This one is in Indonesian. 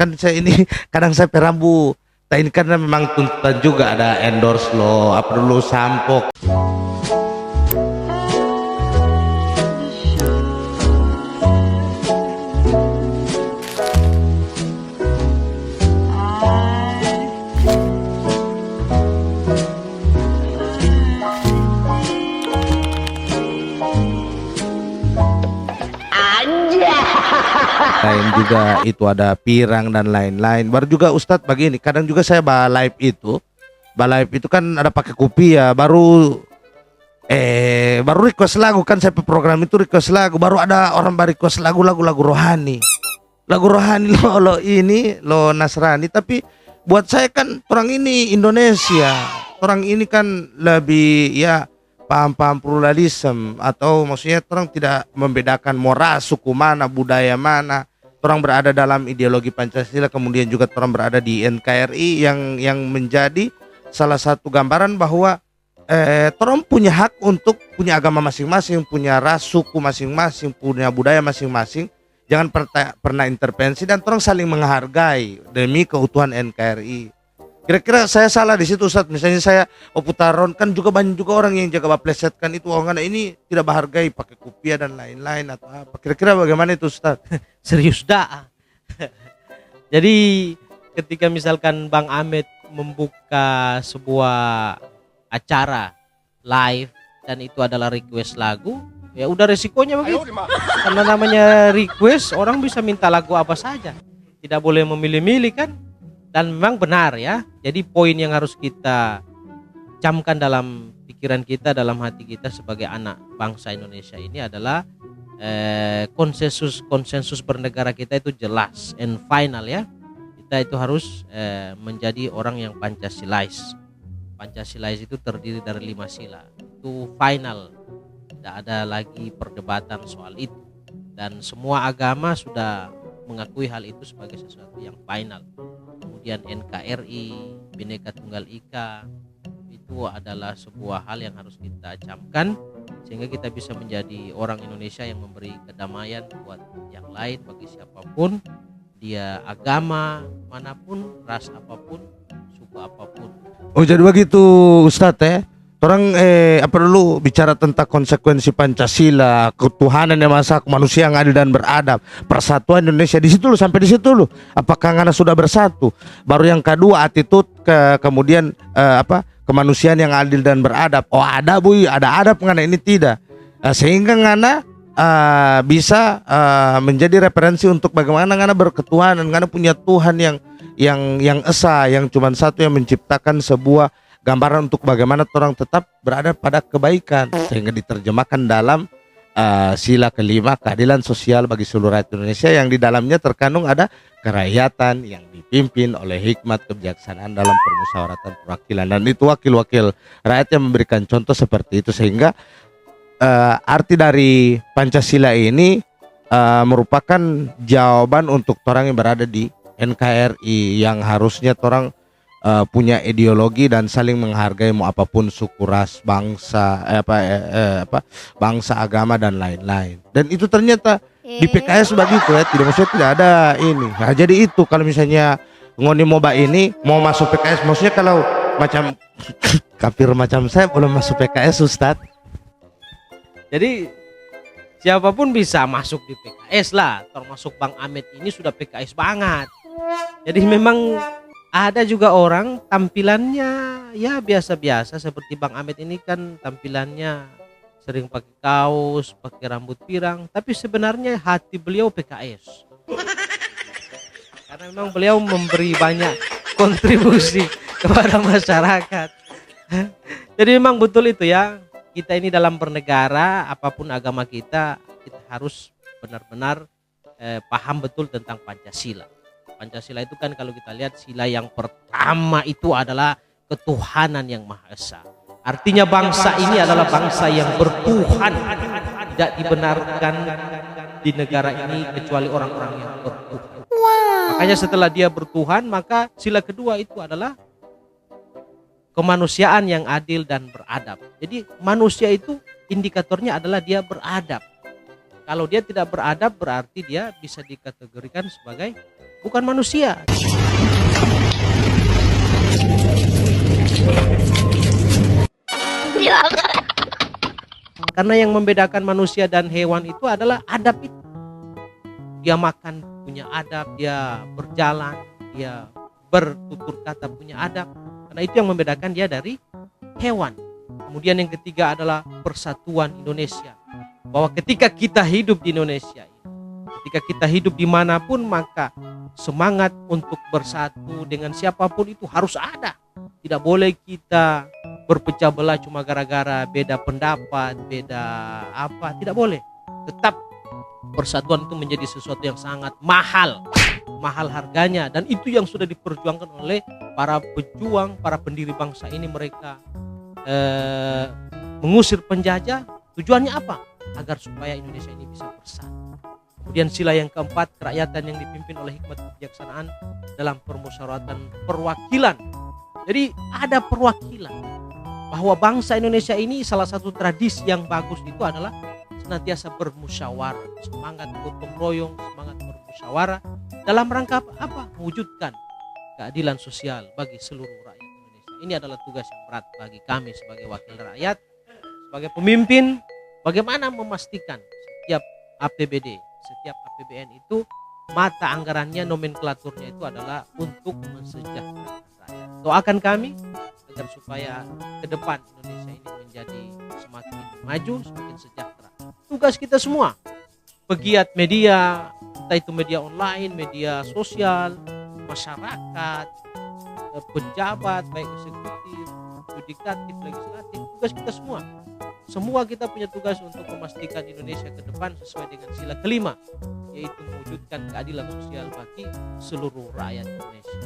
Kan saya ini kadang saya perambu. Nah ini karena memang tuntutan juga ada endorse lo, apa dulu sampo. Lain juga itu ada pirang dan lain-lain. Baru juga Ustadz begini, kadang juga saya live itu kan ada pakai kopi ya, baru request lagu kan, saya program itu request lagu, baru ada orang baru request lagu rohani. Lagu rohani lo ini lo Nasrani, tapi buat saya kan orang ini Indonesia. Orang ini kan lebih ya paham-paham pluralisme, atau maksudnya orang tidak membedakan moral suku mana, budaya mana. Orang berada dalam ideologi Pancasila, kemudian juga orang berada di NKRI yang menjadi salah satu gambaran bahwa orang punya hak untuk punya agama masing-masing, punya ras suku masing-masing, punya budaya masing-masing. Jangan pernah intervensi, dan orang saling menghargai demi keutuhan NKRI. Kira-kira saya salah di situ Ustadz? Misalnya saya putaron kan juga banyak juga orang yang jaga baplesetkan itu, orang ini tidak menghargai pakai kopiah dan lain-lain atau apa. Kira-kira bagaimana itu Ustadz? Serius dah. Jadi ketika misalkan Bang Ahmed membuka sebuah acara live dan itu adalah request lagu, ya udah resikonya begitu. Karena namanya request, orang bisa minta lagu apa saja, tidak boleh memilih-milih kan. Dan memang benar ya. Jadi poin yang harus kita camkan dalam pikiran kita, dalam hati kita sebagai anak bangsa Indonesia ini adalah konsensus bernegara kita itu jelas and final ya. Kita itu harus menjadi orang yang Pancasilais. Pancasilais itu terdiri dari 5 sila. Itu final. Tidak ada lagi perdebatan soal itu. Dan semua agama sudah mengakui hal itu sebagai sesuatu yang final. Kemudian NKRI, Bhinneka Tunggal Ika, itu adalah sebuah hal yang harus kita camkan sehingga kita bisa menjadi orang Indonesia yang memberi kedamaian buat yang lain, bagi siapapun dia, agama manapun, ras apapun, suku apapun. Oh jadi begitu Ustadz ya. Orang apa dulu bicara tentang konsekuensi Pancasila, ketuhanan yang maha, manusia yang adil dan beradab, persatuan Indonesia di situ loh, sampai di situ loh. Apakah ngana sudah bersatu? Baru yang kedua attitude, kemudian kemanusiaan yang adil dan beradab. Oh ada ada adab ngana ini tidak. Sehingga ngana bisa menjadi referensi untuk bagaimana ngana berketuhanan, ngana punya Tuhan yang esa, yang cuma satu, yang menciptakan sebuah gambaran untuk bagaimana orang tetap berada pada kebaikan, sehingga diterjemahkan dalam sila kelima, keadilan sosial bagi seluruh rakyat Indonesia, yang di dalamnya terkandung ada kerakyatan yang dipimpin oleh hikmat kebijaksanaan dalam permusyawaratan perwakilan, dan itu wakil-wakil rakyat yang memberikan contoh seperti itu. Sehingga arti dari Pancasila ini merupakan jawaban untuk orang yang berada di NKRI, yang harusnya orang punya ideologi dan saling menghargai mau apapun suku, ras, bangsa, bangsa, agama dan lain-lain. Dan itu ternyata di PKS begitu ya, maksudnya tidak ada ini. Nah, jadi itu kalau misalnya ngoni moba ini mau masuk PKS, maksudnya kalau macam kafir macam saya belum masuk PKS Ustadz. Jadi siapapun bisa masuk di PKS lah, termasuk Bang Ahmed ini sudah PKS banget. Jadi memang ada juga orang tampilannya ya biasa-biasa, seperti Bang Ahmed ini kan tampilannya sering pakai kaos, pakai rambut pirang, tapi sebenarnya hati beliau PKS. Karena memang beliau memberi banyak kontribusi kepada masyarakat. Jadi memang betul itu ya, kita ini dalam bernegara, apapun agama kita harus benar-benar paham betul tentang Pancasila. Pancasila itu kan kalau kita lihat sila yang pertama itu adalah ketuhanan yang Maha Esa. Artinya bangsa ini adalah bangsa yang bertuhan. Tidak dibenarkan di negara ini kecuali orang-orang yang bertuhan. Makanya setelah dia bertuhan, maka sila kedua itu adalah kemanusiaan yang adil dan beradab. Jadi manusia itu indikatornya adalah dia beradab. Kalau dia tidak beradab berarti dia bisa dikategorikan sebagai bukan manusia. Karena yang membedakan manusia dan hewan itu adalah adab itu. Dia makan punya adab, dia berjalan, dia bertutur kata punya adab. Karena itu yang membedakan dia dari hewan. Kemudian yang ketiga adalah persatuan Indonesia. Bahwa ketika kita hidup di Indonesia, ketika kita hidup dimanapun, maka semangat untuk bersatu dengan siapapun itu harus ada. Tidak boleh kita berpecah belah cuma gara-gara beda pendapat, beda apa, tidak boleh. Tetap persatuan itu menjadi sesuatu yang sangat mahal harganya, dan itu yang sudah diperjuangkan oleh para pejuang, para pendiri bangsa ini. Mereka mengusir penjajah, tujuannya apa? Agar supaya Indonesia ini bisa bersatu. Kemudian sila yang keempat, kerakyatan yang dipimpin oleh hikmat kebijaksanaan dalam permusyawaratan perwakilan. Jadi ada perwakilan, bahwa bangsa Indonesia ini salah satu tradisi yang bagus itu adalah senantiasa bermusyawarah, semangat gotong royong, semangat bermusyawarah dalam rangka apa? Mewujudkan keadilan sosial bagi seluruh rakyat Indonesia. Ini adalah tugas yang berat bagi kami sebagai wakil rakyat, sebagai pemimpin, bagaimana memastikan setiap APBD, setiap APBN itu mata anggarannya, nomenklaturnya itu adalah untuk mensejahterakan rakyat. Doakan kami agar supaya ke depan Indonesia ini menjadi semakin maju, semakin sejahtera. Tugas kita semua, pegiat media, entah itu media online, media sosial, masyarakat, pejabat, baik eksekutif, yudikatif, legislatif, tugas kita semua. Semua kita punya tugas untuk memastikan Indonesia ke depan sesuai dengan sila kelima, yaitu mewujudkan keadilan sosial bagi seluruh rakyat Indonesia.